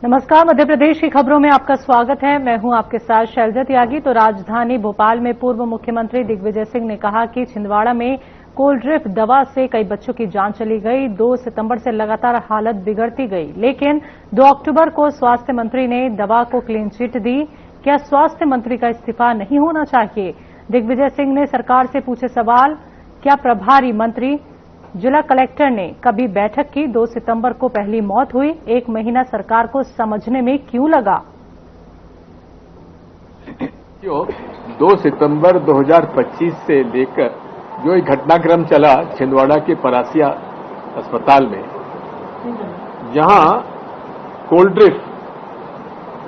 नमस्कार, मध्य प्रदेश की खबरों में आपका स्वागत है। मैं हूं आपके साथ शैलजा त्यागी। तो राजधानी भोपाल में पूर्व मुख्यमंत्री दिग्विजय सिंह ने कहा कि छिंदवाड़ा में कोल्ड्रिफ्ट दवा से कई बच्चों की जान चली गई। 2 सितंबर से लगातार हालत बिगड़ती गई, लेकिन 2 अक्टूबर को स्वास्थ्य मंत्री ने दवा को क्लीन चिट दी। क्या स्वास्थ्य मंत्री का इस्तीफा नहीं होना चाहिए? दिग्विजय सिंह ने सरकार से पूछे सवाल। क्या प्रभारी मंत्री जिला कलेक्टर ने कभी बैठक की? 2 सितंबर को पहली मौत हुई, 1 महीना सरकार को समझने में क्यों लगा? 2 सितंबर 2025 से लेकर जो एक घटनाक्रम चला छिंदवाड़ा के परासिया अस्पताल में, जहां कोल्ड्रिफ्ट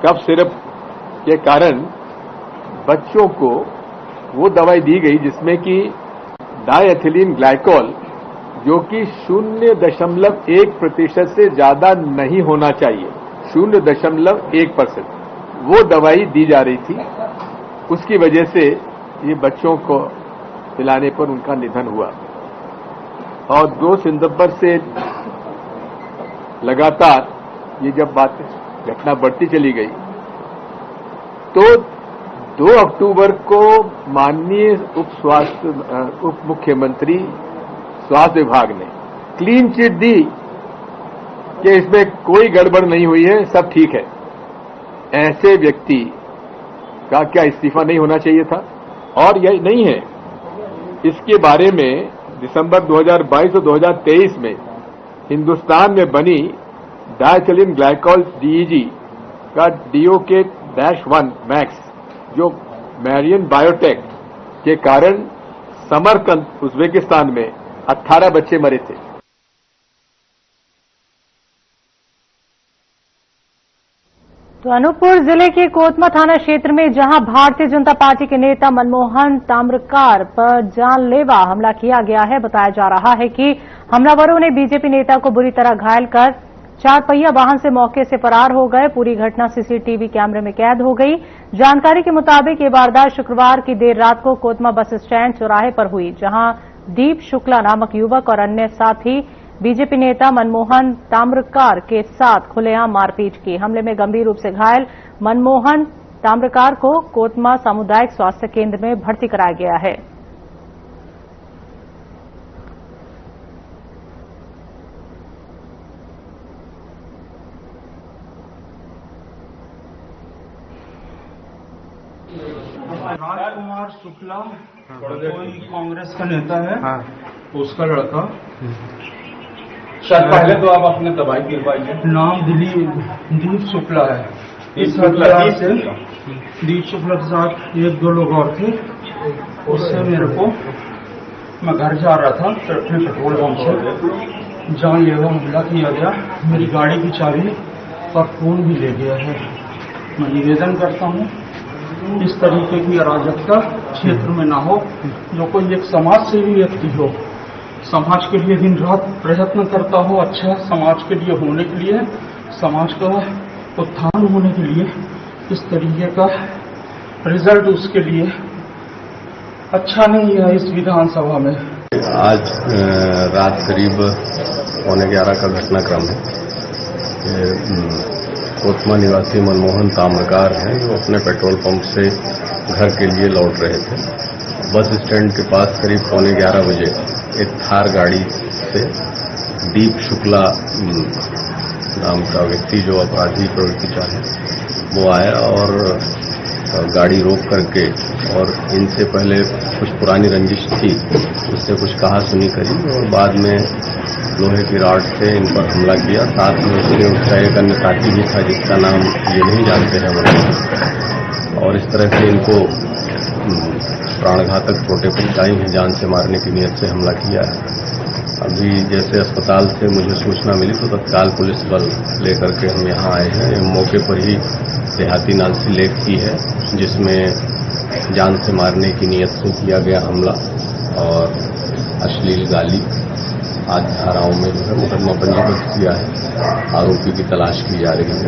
कफ सिरप के कारण बच्चों को वो दवाई दी गई जिसमें कि डायएथिलीन ग्लाइकोल, जो कि 0.1% से ज्यादा नहीं होना चाहिए, 0.1%, वो दवाई दी जा रही थी। उसकी वजह से ये बच्चों को पिलाने पर उनका निधन हुआ। और 2 सितंबर से लगातार ये जब घटना बढ़ती चली गई, तो 2 अक्टूबर को माननीय उप मुख्यमंत्री स्वास्थ्य विभाग ने क्लीन चिट दी कि इसमें कोई गड़बड़ नहीं हुई है, सब ठीक है। ऐसे व्यक्ति का क्या इस्तीफा नहीं होना चाहिए था? और यही नहीं है, इसके बारे में दिसंबर 2022 और 2023 में हिंदुस्तान में बनी डायथिलीन ग्लाइकोल डीईजी का DOK-1 मैक्स, जो मैरियन बायोटेक के कारण समरकंद उज्बेकिस्तान में 18 बच्चे मरे थे। तो अनूपपुर जिले के कोतमा थाना क्षेत्र में जहां भारतीय जनता पार्टी के नेता मनमोहन ताम्रकार पर जानलेवा हमला किया गया है, बताया जा रहा है कि हमलावरों ने बीजेपी नेता को बुरी तरह घायल कर 4 पहिया वाहन से मौके से फरार हो गए। पूरी घटना सीसीटीवी कैमरे में कैद हो गई। जानकारी के मुताबिक ये वारदात शुक्रवार की देर रात को कोतमा बस स्टैंड चौराहे पर हुई, जहां दीप शुक्ला नामक युवक और अन्य साथी बीजेपी नेता मनमोहन ताम्रकार के साथ खुलेआम मारपीट की। हमले में गंभीर रूप से घायल मनमोहन ताम्रकार को कोतमा सामुदायिक स्वास्थ्य केंद्र में भर्ती कराया गया है। राजकुमार शुक्ला कोई कांग्रेस का नेता है, उसका लड़का। शायद पहले तो आप अपने दवाई गिरवाइए। नाम दीप शुक्ला है। इस हथियार से दीप शुक्ला के साथ 1-2 लोग और थे। उससे मेरे को, मैं घर जा रहा था पेट्रोल पंप से, जानलेवा हमला किया गया। मेरी गाड़ी की चाबी और फोन भी ले गया है। मैं निवेदन करता हूँ इस तरीके की अराजकता क्षेत्र में ना हो। जो कोई एक समाज सेवी व्यक्ति हो, समाज के लिए दिन रात प्रयत्न करता हो, अच्छा समाज के लिए होने के लिए, समाज का उत्थान होने के लिए, इस तरीके का रिजल्ट उसके लिए अच्छा नहीं है इस विधानसभा में। आज रात करीब 11:15 का घटनाक्रम है। कोतमा निवासी मनमोहन ताम्रकार हैं, जो अपने पेट्रोल पंप से घर के लिए लौट रहे थे। बस स्टैंड के पास करीब 11:15 बजे एक थार गाड़ी से दीप शुक्ला नाम का व्यक्ति, जो अपराधी प्रवृत्ति का है, वो आया और गाड़ी रोक करके, और इनसे पहले कुछ पुरानी रंजिश थी, उससे कुछ कहा सुनी करी और बाद में लोहे की राड से इन पर हमला किया। साथ में उसका एक अन्य साथी भी था, जिसका नाम ये नहीं जानते हैं हम, और इस तरह से इनको प्राणघातक चोटें पहुंचाई हैं, जान से मारने की नीयत से हमला किया है। अभी जैसे अस्पताल से मुझे सूचना मिली तो तत्काल पुलिस बल लेकर के हम यहाँ आए हैं। मौके पर ही देहाती नालसी लेख की है, जिसमें जान से मारने की नीयत से किया गया हमला और अश्लील गाली आदि धाराओं में जो है मुकदमा पंजीबद्ध किया है। आरोपी की तलाश की जा रही है।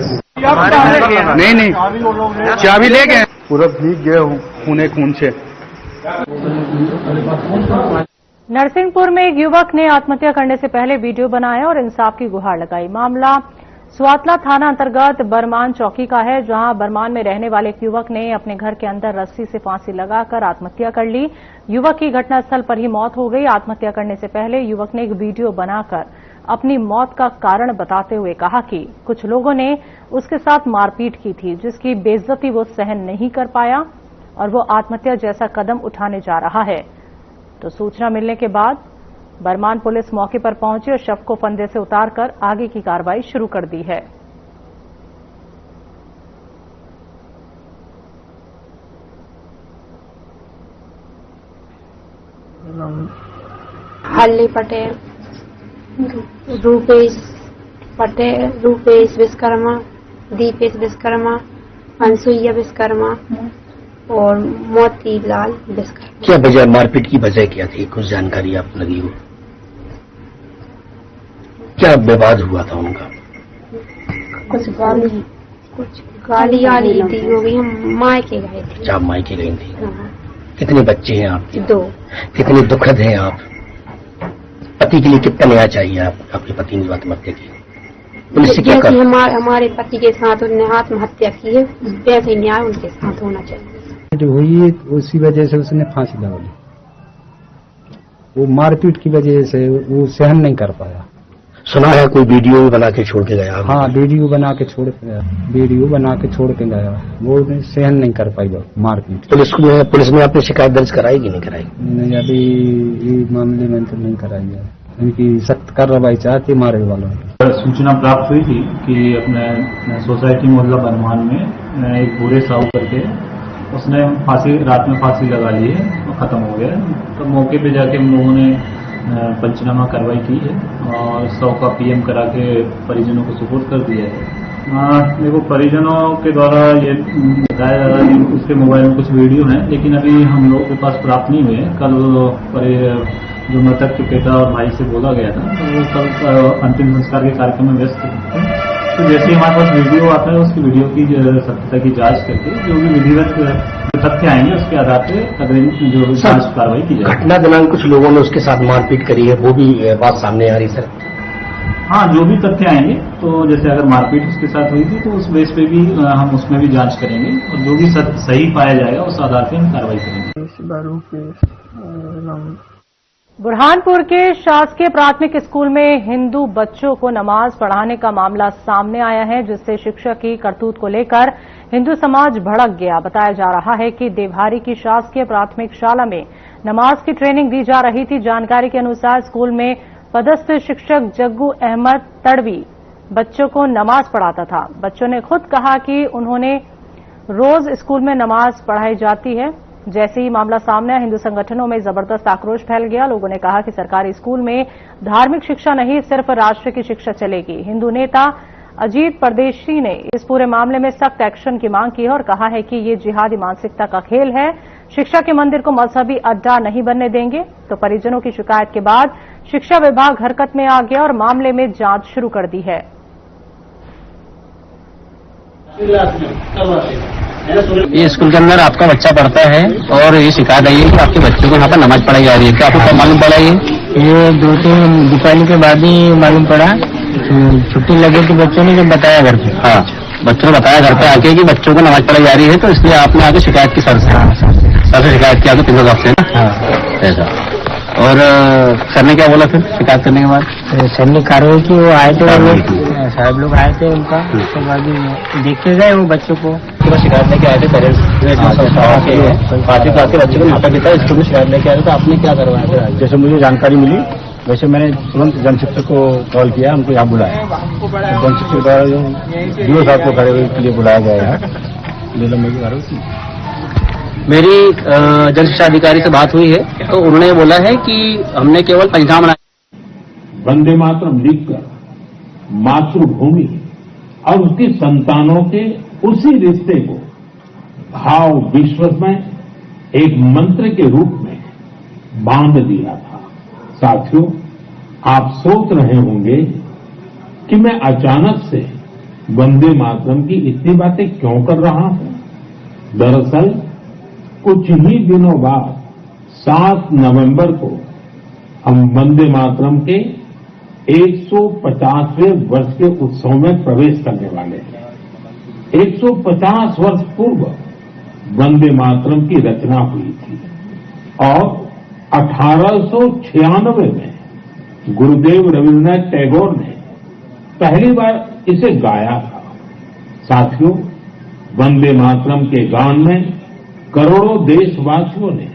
नहीं, चाबी ले गए, पूरा भीग गया हूँ खून से। नरसिंहपुर में एक युवक ने आत्महत्या करने से पहले वीडियो बनाया और इंसाफ की गुहार लगाई। मामला स्वातला थाना अंतर्गत बरमान चौकी का है, जहां बरमान में रहने वाले एक युवक ने अपने घर के अंदर रस्सी से फांसी लगाकर आत्महत्या कर ली। युवक की घटनास्थल पर ही मौत हो गई। आत्महत्या करने से पहले युवक ने एक वीडियो बनाकर अपनी मौत का कारण बताते हुए कहा कि कुछ लोगों ने उसके साथ मारपीट की थी, जिसकी बेइज्जती वो सहन नहीं कर पाया और वो आत्महत्या जैसा कदम उठाने जा रहा है। तो सूचना मिलने के बाद बरमान पुलिस मौके पर पहुंची और शव को फंदे से उतारकर आगे की कार्रवाई शुरू कर दी है। हल्ली पटेल, रूपेश पटेल, रूपेश विश्वकर्मा, दीपेश विश्वकर्मा, अनसुईया विश्वकर्मा और मोतीलाल विश्वकर्मा। क्या वजह, मारपीट की वजह क्या थी? कुछ जानकारी आप लगी हो? क्या विवाद हुआ था उनका? कुछ गाली आली थी, वो भी हम मायके गए थे। अच्छा, मायके गई थी। हाँ। कितने बच्चे हैं आपके? 2। कितने दुखद हैं आप? पति के लिए कितना न्याय चाहिए? आप आपके पति ने आत्महत्या की, पुलिस से क्या कर? हमारे पति के साथ उन्होंने आत्महत्या की है, वैसे न्याय उनके साथ होना चाहिए। जो हुई उसी वजह से उसने फांसी लगा ली। वो मारपीट की वजह से वो सहन नहीं कर पाया। सुना है कोई वीडियो बना के छोड़ के गया? हाँ, वीडियो बना के छोड़ के गया। वो सहन नहीं कर पाई मारपीट। पुलिस में आपने शिकायत दर्ज कराई कि नहीं कराई? नहीं, अभी ये मामले में तो नहीं कराई है। इनकी सख्त कार्रवाई चाहती मारे वालों की। सूचना प्राप्त हुई थी कि अपने सोसाइटी मोहल्ला बरमान में एक बूढ़े साहू करके उसने रात में फांसी लगा ली है और खत्म हो गया। तो मौके पे जाके हम लोगों ने पंचनामा कार्रवाई की है और शव का पीएम करा के परिजनों को सुपुर्द कर दिया है। देखो, परिजनों के द्वारा ये बताया जा रहा है कि उसके मोबाइल में कुछ वीडियो हैं, लेकिन अभी हम लोगों के पास प्राप्त नहीं हुए। कल जो मृतक के पिता और भाई से बोला गया था, तो वो कल अंतिम संस्कार के कार्यक्रम में व्यस्त थे। तो जैसे ही हमारे पास वीडियो आता है, उसकी वीडियो की सत्यता की जांच करके जो भी विधिवत तथ्य आएंगे उसके आधार पर अग्रिम जो जांच कार्रवाई की जाएगी। घटना दिनांक कुछ लोगों ने उसके साथ मारपीट करी है, वो भी बात सामने आ रही सर? हाँ, जो भी तथ्य आएंगे, तो जैसे अगर मारपीट उसके साथ हुई थी तो उस बेस पे भी हम उसमें भी जांच करेंगे और जो भी सही पाया जाएगा उस आधार पर हम कार्रवाई करेंगे। बुरहानपुर के शासकीय प्राथमिक स्कूल में हिंदू बच्चों को नमाज पढ़ाने का मामला सामने आया है, जिससे शिक्षक की करतूत को लेकर हिंदू समाज भड़क गया। बताया जा रहा है कि देवहारी की शासकीय प्राथमिक शाला में नमाज की ट्रेनिंग दी जा रही थी। जानकारी के अनुसार स्कूल में पदस्थ शिक्षक जग्गू अहमद तड़वी बच्चों को नमाज पढ़ाता था। बच्चों ने खुद कहा कि उन्होंने रोज स्कूल में नमाज पढ़ाई जाती है। जैसे ही मामला सामने आया, हिंदू संगठनों में जबरदस्त आक्रोश फैल गया। लोगों ने कहा कि सरकारी स्कूल में धार्मिक शिक्षा नहीं, सिर्फ राष्ट्र की शिक्षा चलेगी। हिंदू नेता अजीत परदेशी ने इस पूरे मामले में सख्त एक्शन की मांग की है और कहा है कि ये जिहादी मानसिकता का खेल है। शिक्षा के मंदिर को मजहबी अड्डा नहीं बनने देंगे। तो परिजनों की शिकायत के बाद शिक्षा विभाग हरकत में आ गया और मामले में जांच शुरू कर दी है। ये स्कूल के अंदर आपका बच्चा पढ़ता है और ये शिकायत आई है कि आपके बच्चों को यहाँ पर नमाज पढ़ाई जा रही है। क्या आपको कब मालूम पड़ा? ये 2-3 दीपावली के बाद ही मालूम पड़ा। छुट्टी लगे तो बच्चों ने जब बताया घर पे। हाँ, बच्चों ने बताया घर पे आके कि बच्चों को नमाज पढ़ाई जा रही है, तो इसलिए आपने आगे शिकायत की सर से शिकायत की आपके प्रिंसिपल साहब से ना? ऐसा। और सर ने क्या बोला फिर शिकायत करने के बाद? सर ने कार्रवाई की। वो आए थे, साहब लोग आए थे, उनका उसके बाद देखते गए वो बच्चों को। शिकायत लेके आए थे पेरेंट्स पार्टी क्लास के बच्चे को माता पिता स्कूल में शिकायत लेके आए थे, तो आपने क्या करवाया था? जैसे मुझे जानकारी मिली वैसे मैंने तुरंत जन शिक्षक को कॉल किया, उनको यहाँ बुलाया। जन शिक्षक द्वारा डीओ साहब को कार्रवाई के लिए बुलाया गया है। निलंबन की कार्रवाई मेरी जन शिक्षा अधिकारी से बात हुई है, तो उन्होंने बोला है कि हमने केवल पंचनामा बनाया। वंदे मातरम लिखकर मातृभूमि और उसकी संतानों के उसी रिश्ते को भाव विश्वास में एक मंत्र के रूप में बांध दिया था। साथियों, आप सोच रहे होंगे कि मैं अचानक से वंदे मातरम की इतनी बातें क्यों कर रहा हूं। दरअसल कुछ ही दिनों बाद 7 नवंबर को हम वंदे मातरम के 150वें वर्ष के उत्सव में प्रवेश करने वाले हैं। 150 वर्ष पूर्व वंदे मातरम की रचना हुई थी और 1896 में गुरुदेव रविन्द्रनाथ टैगोर ने पहली बार इसे गाया था। साथियों, वंदे मातरम के गान में करोड़ों देशवासियों ने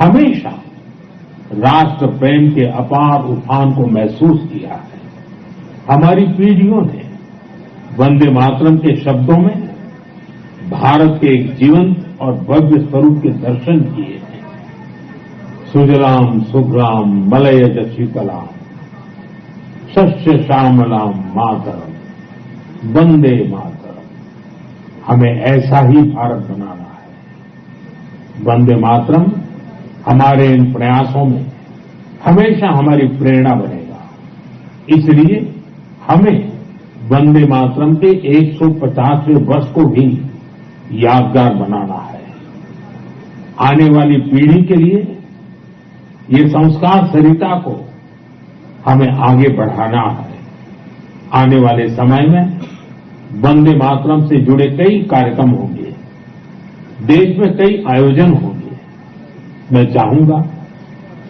हमेशा राष्ट्र प्रेम के अपार उफान को महसूस किया है। हमारी पीढ़ियों ने वंदे मातरम के शब्दों में भारत के एक जीवंत और भव्य स्वरूप के दर्शन किए हैं। सुजलाम सुफलाम मलयज शीतलाम शस्य श्यामलाम मातरम वंदे मातरम। हमें ऐसा ही भारत बनाना है। वंदे मातरम हमारे इन प्रयासों में हमेशा हमारी प्रेरणा बनेगा। इसलिए हमें वंदे मातरम के 150वें वर्ष को भी यादगार बनाना है। आने वाली पीढ़ी के लिए ये संस्कार सरिता को हमें आगे बढ़ाना है। आने वाले समय में वंदे मातरम से जुड़े कई कार्यक्रम होंगे, देश में कई आयोजन होंगे। मैं चाहूंगा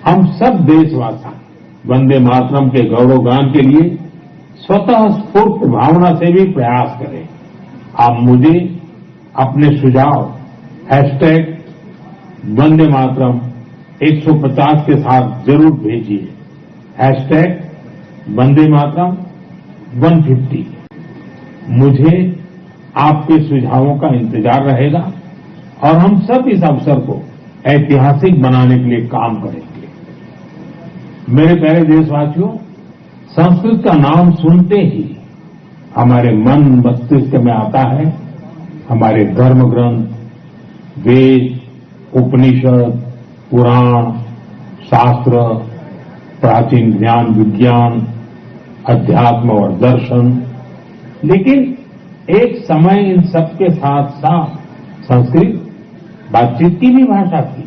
हम सब देशवासी वंदे मातरम के गौरवगान के लिए स्वतः स्फूर्त भावना से भी प्रयास करें। आप मुझे अपने सुझाव #वंदे मातरम 150 के साथ जरूर भेजिए। #वंदे मातरम 150। मुझे आपके सुझावों का इंतजार रहेगा और हम सब इस अवसर को ऐतिहासिक बनाने के लिए काम करेंगे। मेरे प्यारे देशवासियों, संस्कृत का नाम सुनते ही हमारे मन मस्तिष्क में आता है हमारे धर्म ग्रंथ, वेद, उपनिषद, पुराण, शास्त्र, प्राचीन ज्ञान विज्ञान, अध्यात्म और दर्शन। लेकिन एक समय इन सबके साथ साथ संस्कृत बातचीत की भी भाषा थी।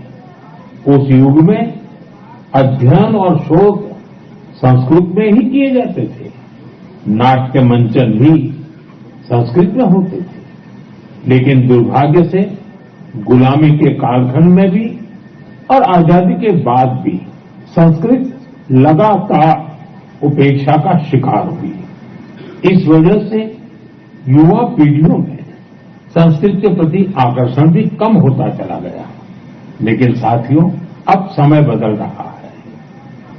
उस युग में अध्ययन और शोध संस्कृत में ही किए जाते थे। नाट्य मंचन भी संस्कृत में होते थे। लेकिन दुर्भाग्य से गुलामी के कालखंड में भी और आजादी के बाद भी संस्कृत लगातार उपेक्षा का शिकार हुई। इस वजह से युवा पीढ़ियों में संस्कृत के प्रति आकर्षण भी कम होता चला गया। लेकिन साथियों, अब समय बदल रहा है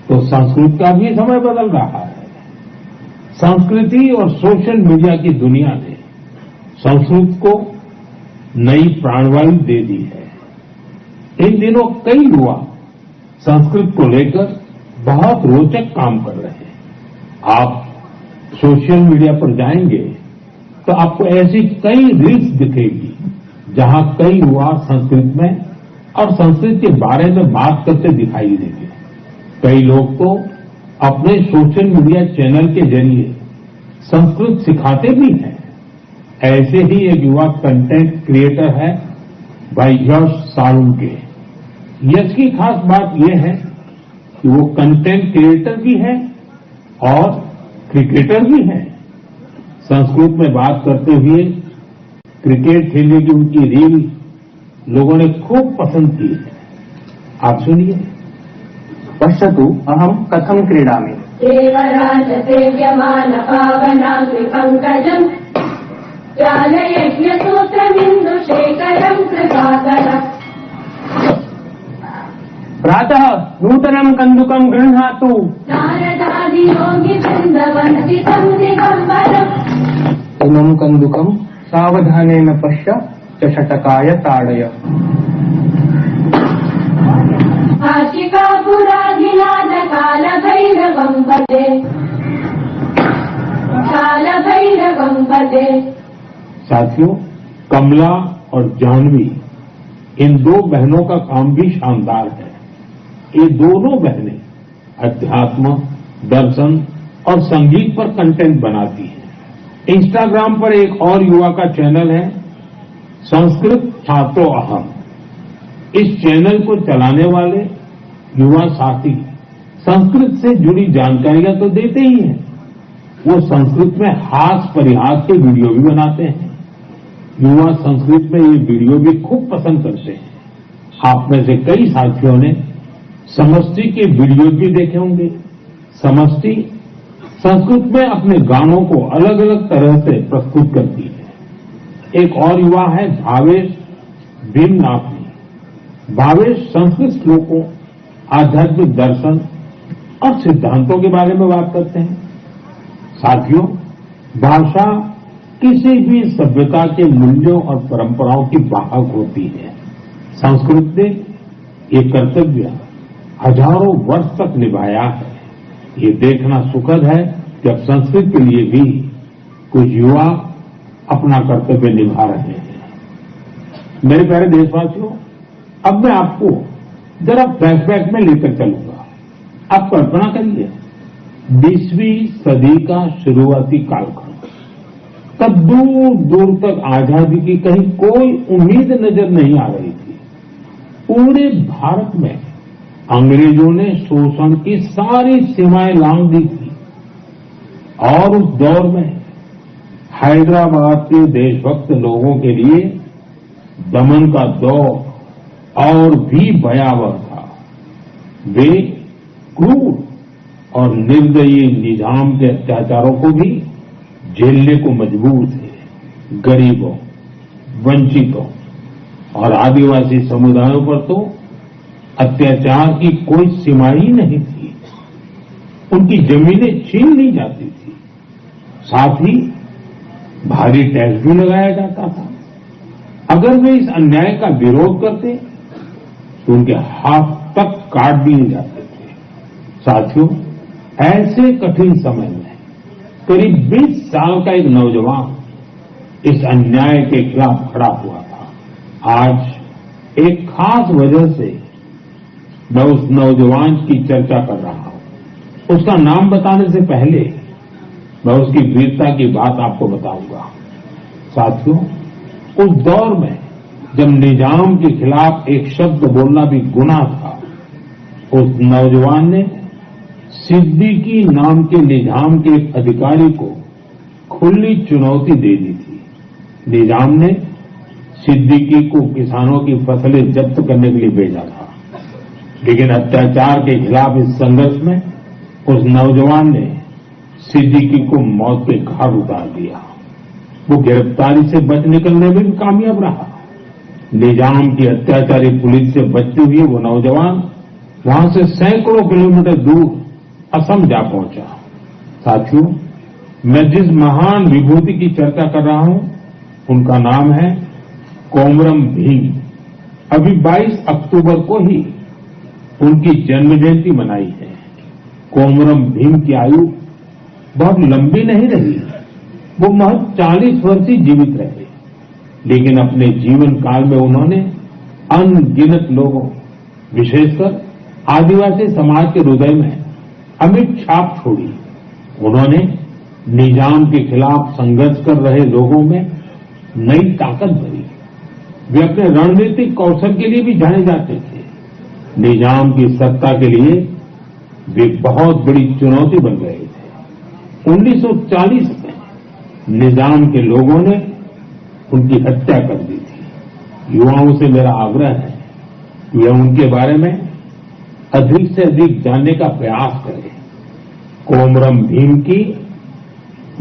तो संस्कृत का भी समय बदल रहा है। संस्कृति और सोशल मीडिया की दुनिया ने संस्कृत को नई प्राणवायु दे दी है। इन दिनों कई युवा संस्कृत को लेकर बहुत रोचक काम कर रहे हैं। आप सोशल मीडिया पर जाएंगे तो आपको ऐसी कई रील्स दिखेगी जहां कई युवा संस्कृत में और संस्कृत के बारे में बात करते दिखाई देंगे। कई लोग तो अपने सोशल मीडिया चैनल के जरिए संस्कृत सिखाते भी हैं। ऐसे ही एक युवा कंटेंट क्रिएटर है भाई यश साळुंके। यश की खास बात यह है कि वो कंटेंट क्रिएटर भी है और क्रिकेटर भी है। संस्कृत में बात करते हुए क्रिकेट खेलने की उनकी रील लोगों ने खूब पसंद की है। आप सुनिए। पश्यतु अहम कथम क्रीडामि। देवराज सेव्यमान पावनाग्नि पंकजम् ज्ञानयज्ञ सूत्रमिन्दु शेखरम् कृपाकरम्। प्रातः नूतनं कन्दुकं गृह्णातु। नारदादि योगी वृन्दवन्दितं दिगम्बरम्। इमं कन्दुकं सावधानेन पश्य चषटकाय ताडय। भाषिका पुराधिनाद कालभैरवं भजे कालभैरवं भजे। साथियों, कमला और जाह्नवी इन दो बहनों का काम भी शानदार है। ये दोनों बहनें अध्यात्म, दर्शन और संगीत पर कंटेंट बनाती हैं। इंस्टाग्राम पर एक और युवा का चैनल है संस्कृत छात्रो अहम। इस चैनल को चलाने वाले युवा साथी संस्कृत से जुड़ी जानकारियां तो देते ही हैं, वो संस्कृत में हास परिहास के वीडियो भी बनाते हैं। युवा संस्कृत में ये वीडियो भी खूब पसंद करते हैं। आप में से कई साथियों ने समष्टि के वीडियो भी देखे होंगे। समष्टि संस्कृत में अपने गानों को अलग अलग तरह से प्रस्तुत करती है। एक और युवा है भावेश भीमनाथी। भावेश संस्कृत श्लोकों, आध्यात्मिक दर्शन और सिद्धांतों के बारे में बात करते हैं। साथियों, भाषा किसी भी सभ्यता के मूल्यों और परंपराओं की वाहक होती है। संस्कृत ने ये कर्तव्य हजारों वर्ष तक निभाया है। ये देखना सुखद है कि अब संस्कृत के लिए भी कुछ युवा अपना कर्तव्य निभा रहे हैं। मेरे प्यारे देशवासियों, अब मैं आपको जरा फ्लैशबैक में लेकर चलूंगा। आप कल्पना करिए 20वीं सदी का शुरुआती कालखंड, तब दूर दूर तक आजादी की कहीं कोई उम्मीद नजर नहीं आ रही थी। पूरे भारत में अंग्रेजों ने शोषण की सारी सीमाएं लांघ दी थी और उस दौर में हैदराबाद के देशभक्त लोगों के लिए दमन का दौर और भी भयावह था। वे क्रूर और निर्दयी निजाम के अत्याचारों को भी झेलने को मजबूर थे। गरीबों, वंचितों और आदिवासी समुदायों पर तो अत्याचार की कोई सीमा ही नहीं थी। उनकी जमीनें छीन ली जाती थी, साथ ही भारी टैक्स भी लगाया जाता था। अगर वे इस अन्याय का विरोध करते तो उनके हाथ तक काट दिए जाते थे। साथियों, ऐसे कठिन समय में करीब 20 साल का एक नौजवान इस अन्याय के खिलाफ खड़ा हुआ था। आज एक खास वजह से मैं उस नौजवान की चर्चा कर रहा हूं। उसका नाम बताने से पहले मैं उसकी वीरता की बात आपको बताऊंगा। साथियों, उस दौर में जब निजाम के खिलाफ एक शब्द बोलना भी गुनाह था, उस नौजवान ने सिद्दीकी नाम के निजाम के एक अधिकारी को खुली चुनौती दे दी थी। निजाम ने सिद्दीकी को किसानों की फसलें जब्त करने के लिए भेजा था, लेकिन अत्याचार के खिलाफ इस संघर्ष में उस नौजवान ने सिद्दीकी को मौत के घाट उतार दिया। वो गिरफ्तारी से बच निकलने में भी कामयाब रहा। निजाम की अत्याचारी पुलिस से बचते हुए वो नौजवान वहां से सैकड़ों किलोमीटर दूर असम जा पहुंचा। साथियों, मैं जिस महान विभूति की चर्चा कर रहा हूं, उनका नाम है कोमरम भीम। अभी 22 अक्टूबर को ही उनकी जन्म जयंती मनाई है। कोमरम भीम की आयु बहुत लंबी नहीं रही, वो महज 40 वर्ष ही जीवित रहे, लेकिन अपने जीवन काल में उन्होंने अनगिनत लोगों, विशेषकर आदिवासी समाज के हृदय में अमिट छाप छोड़ी। उन्होंने निजाम के खिलाफ संघर्ष कर रहे लोगों में नई ताकत भरी। वे अपने रणनीतिक कौशल के लिए भी जाने जाते थे। निजाम की सत्ता के लिए वे बहुत बड़ी चुनौती बन गए थे। 1940 में निजाम के लोगों ने उनकी हत्या कर दी थी। युवाओं से मेरा आग्रह है कि वे उनके बारे में अधिक से अधिक जानने का प्रयास करें। कोमरम भीम की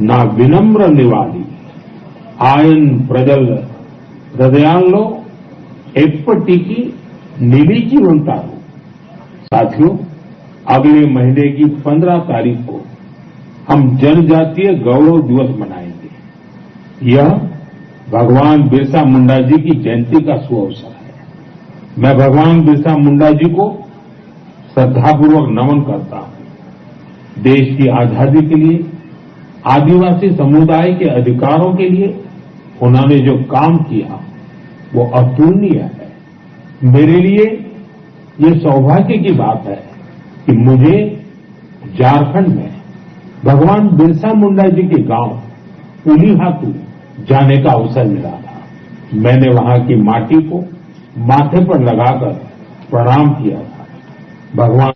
ना विनम्र निवाली आयन प्रजल हृदयालो एप्पटिकी निलीची उंटारू। साथियों, अगले महीने की 15 तारीख को हम जनजातीय गौरव दिवस मनाएंगे। यह भगवान बिरसा मुंडा जी की जयंती का सुअवसर है। मैं भगवान बिरसा मुंडा जी को श्रद्धापूर्वक नमन करता हूं। देश की आजादी के लिए, आदिवासी समुदाय के अधिकारों के लिए उन्होंने जो काम किया वो अतुलनीय है। मेरे लिए ये सौभाग्य की बात है कि मुझे झारखंड में भगवान बिरसा मुंडा जी के गांव उलीहातू जाने का अवसर मिला था। मैंने वहां की माटी को माथे पर लगाकर प्रणाम किया था। भगवान